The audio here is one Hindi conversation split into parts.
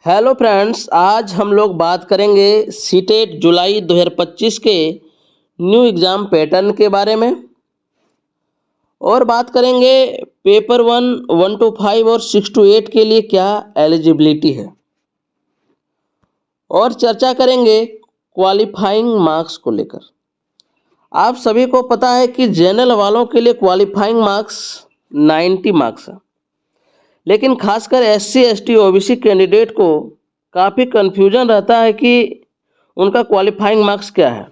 हेलो फ्रेंड्स, आज हम लोग बात करेंगे सीटेट जुलाई 2025 के न्यू एग्ज़ाम पैटर्न के बारे में और बात करेंगे पेपर 1 to 5 और 6 to 8 के लिए क्या एलिजिबिलिटी है और चर्चा करेंगे क्वालिफाइंग मार्क्स को लेकर। आप सभी को पता है कि जनरल वालों के लिए क्वालिफाइंग मार्क्स 90 मार्क्स है, लेकिन खासकर SC ST OBC कैंडिडेट को काफ़ी कन्फ्यूजन रहता है कि उनका क्वालिफाइंग मार्क्स क्या है।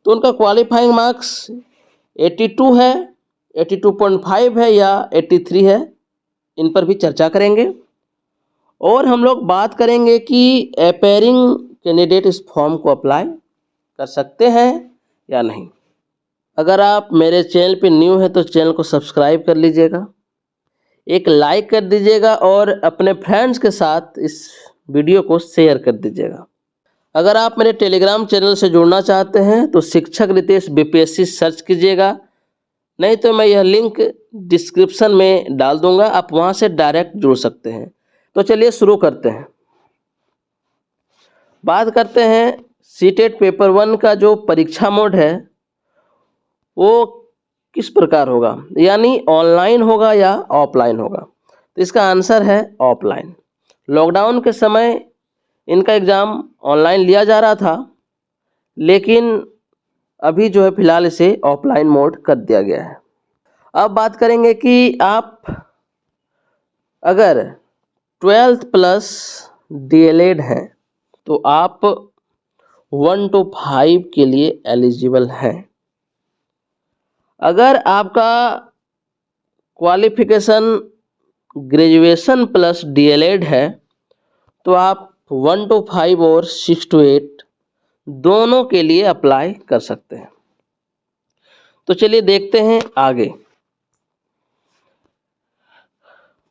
तो उनका क्वालिफाइंग मार्क्स 82 है, 82.5 है या 83 है, इन पर भी चर्चा करेंगे। और हम लोग बात करेंगे कि अपीयरिंग कैंडिडेट इस फॉर्म को अप्लाई कर सकते हैं या नहीं। अगर आप मेरे चैनल पे न्यू है तो चैनल को सब्सक्राइब कर लीजिएगा, एक लाइक कर दीजिएगा और अपने फ्रेंड्स के साथ इस वीडियो को शेयर कर दीजिएगा। अगर आप मेरे टेलीग्राम चैनल से जुड़ना चाहते हैं तो शिक्षक रितेश BPSC सर्च कीजिएगा, नहीं तो मैं यह लिंक डिस्क्रिप्शन में डाल दूंगा, आप वहां से डायरेक्ट जुड़ सकते हैं। तो चलिए शुरू करते हैं। बात करते हैं सीटेट पेपर 1 का जो परीक्षा मोड है वो किस प्रकार होगा, यानी ऑनलाइन होगा या ऑफलाइन होगा। तो इसका आंसर है ऑफलाइन। लॉकडाउन के समय इनका एग्ज़ाम ऑनलाइन लिया जा रहा था, लेकिन अभी जो है फिलहाल इसे ऑफलाइन मोड कर दिया गया है। अब बात करेंगे कि आप अगर 12th प्लस DLED हैं तो आप 1 to 5 के लिए एलिजिबल हैं। अगर आपका क्वालिफिकेशन ग्रेजुएशन प्लस DLED है तो आप 1 to 5 और 6 to 8 दोनों के लिए अप्लाई कर सकते हैं। तो चलिए देखते हैं आगे।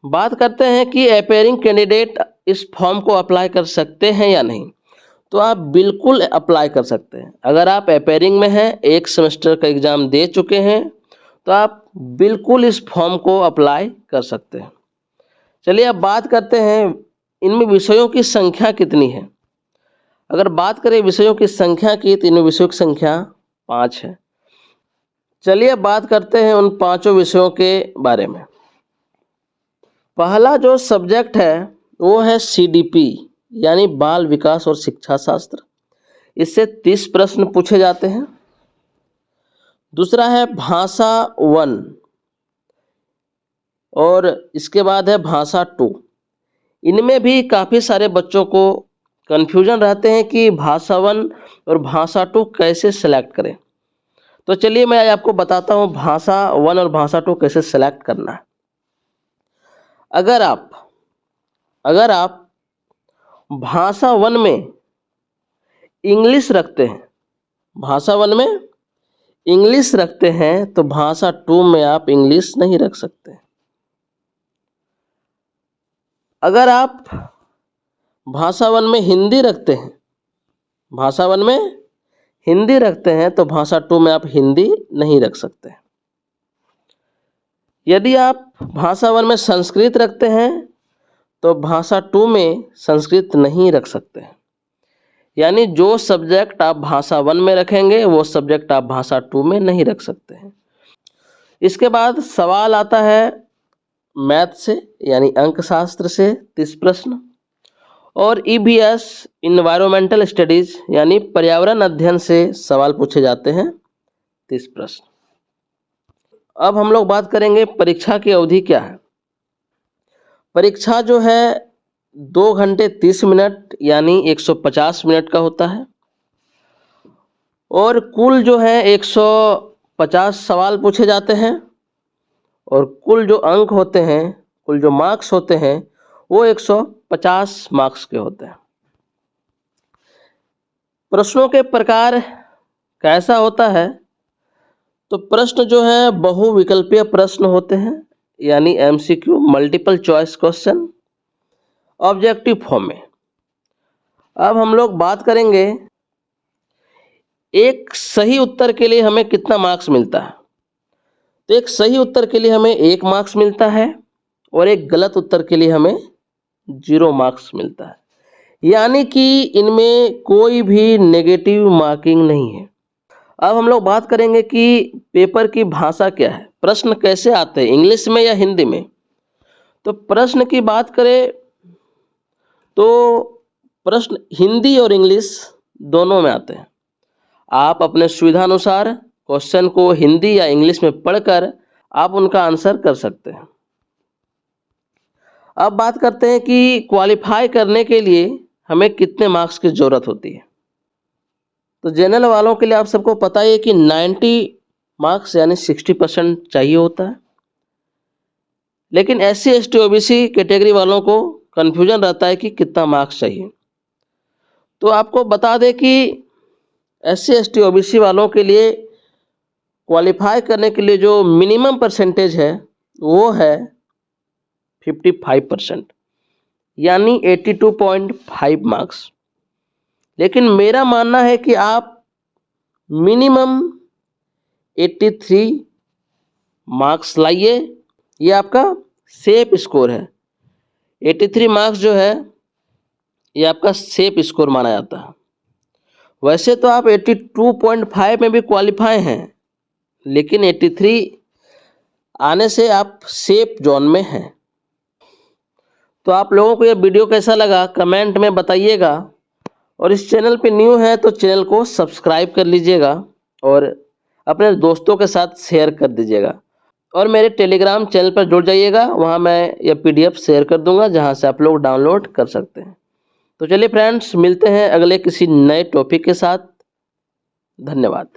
बात करते हैं कि अपीयरिंग कैंडिडेट इस फॉर्म को अप्लाई कर सकते हैं या नहीं। तो आप बिल्कुल अप्लाई कर सकते हैं। अगर आप अपीयरिंग में हैं, एक सेमेस्टर का एग्ज़ाम दे चुके हैं, तो आप बिल्कुल इस फॉर्म को अप्लाई कर सकते हैं। चलिए अब बात करते हैं इनमें विषयों की संख्या कितनी है। अगर बात करें विषयों की संख्या की तो इनमें विषयों की संख्या 5 है। चलिए अब बात करते हैं उन 5 विषयों के बारे में। पहला जो सब्जेक्ट है वो है CDP यानी बाल विकास और शिक्षा शास्त्र। इससे 30 प्रश्न पूछे जाते हैं। दूसरा है भाषा 1 और इसके बाद है भाषा 2। इनमें भी काफ़ी सारे बच्चों को कन्फ्यूजन रहते हैं कि भाषा 1 और भाषा 2 कैसे सेलेक्ट करें। तो चलिए मैं आज आपको बताता हूँ भाषा 1 और भाषा 2 कैसे सेलेक्ट करना है। अगर आप भाषा 1 में इंग्लिश रखते हैं, भाषा 1 में इंग्लिश रखते हैं तो भाषा 2 में आप इंग्लिश नहीं रख सकते। अगर आप भाषा 1 में हिंदी रखते हैं, भाषा 1 में हिंदी रखते हैं तो भाषा 2 में आप हिंदी नहीं रख सकते। यदि आप भाषा 1 में संस्कृत रखते हैं तो भाषा 2 में संस्कृत नहीं रख सकते। यानी जो सब्जेक्ट आप भाषा 1 में रखेंगे वो सब्जेक्ट आप भाषा 2 में नहीं रख सकते हैं। इसके बाद सवाल आता है मैथ से यानी अंकशास्त्र से 30 प्रश्न और EVS इन्वायरमेंटल स्टडीज यानी पर्यावरण अध्ययन से सवाल पूछे जाते हैं 30 प्रश्न। अब हम लोग बात करेंगे परीक्षा की अवधि क्या है। परीक्षा जो है 2 घंटे 30 मिनट यानी 150 मिनट का होता है और कुल जो है 150 सवाल पूछे जाते हैं और कुल जो अंक होते हैं, कुल जो मार्क्स होते हैं वो 150 मार्क्स के होते हैं। प्रश्नों के प्रकार कैसा होता है, तो प्रश्न जो है बहुविकल्पीय प्रश्न होते हैं यानी MCQ multiple choice question objective form में। अब हम लोग बात करेंगे एक सही उत्तर के लिए हमें कितना मार्क्स मिलता है। तो एक सही उत्तर के लिए हमें 1 मार्क्स मिलता है और एक गलत उत्तर के लिए हमें 0 मार्क्स मिलता है, यानी कि इनमें कोई भी नेगेटिव मार्किंग नहीं है। अब हम लोग बात करेंगे कि पेपर की भाषा क्या है, प्रश्न कैसे आते हैं, इंग्लिश में या हिंदी में। तो प्रश्न की बात करें तो प्रश्न हिंदी और इंग्लिश दोनों में आते हैं। आप अपने सुविधानुसार क्वेश्चन को हिंदी या इंग्लिश में पढ़कर आप उनका आंसर कर सकते हैं। अब बात करते हैं कि क्वालिफाई करने के लिए हमें कितने मार्क्स की ज़रूरत होती है। तो जनरल वालों के लिए आप सबको पता ही है कि 90 मार्क्स यानी 60% चाहिए होता है। लेकिन SC ST OBC कैटेगरी वालों को कन्फ्यूजन रहता है कि कितना मार्क्स चाहिए। तो आपको बता दें कि SC ST OBC वालों के लिए क्वालिफाई करने के लिए जो मिनिमम परसेंटेज है वो है 55%, यानी 82.5 मार्क्स। लेकिन मेरा मानना है कि आप मिनिमम 83 मार्क्स लाइए, ये आपका सेफ स्कोर है। 83 मार्क्स जो है ये आपका सेफ स्कोर माना जाता है। वैसे तो आप 82.5 में भी क्वालिफाई हैं, लेकिन 83 आने से आप सेफ जोन में हैं। तो आप लोगों को ये वीडियो कैसा लगा कमेंट में बताइएगा, और इस चैनल पे न्यू है तो चैनल को सब्सक्राइब कर लीजिएगा और अपने दोस्तों के साथ शेयर कर दीजिएगा, और मेरे टेलीग्राम चैनल पर जुड़ जाइएगा, वहाँ मैं ये PDF शेयर कर दूंगा जहाँ से आप लोग डाउनलोड कर सकते हैं। तो चलिए फ्रेंड्स, मिलते हैं अगले किसी नए टॉपिक के साथ। धन्यवाद।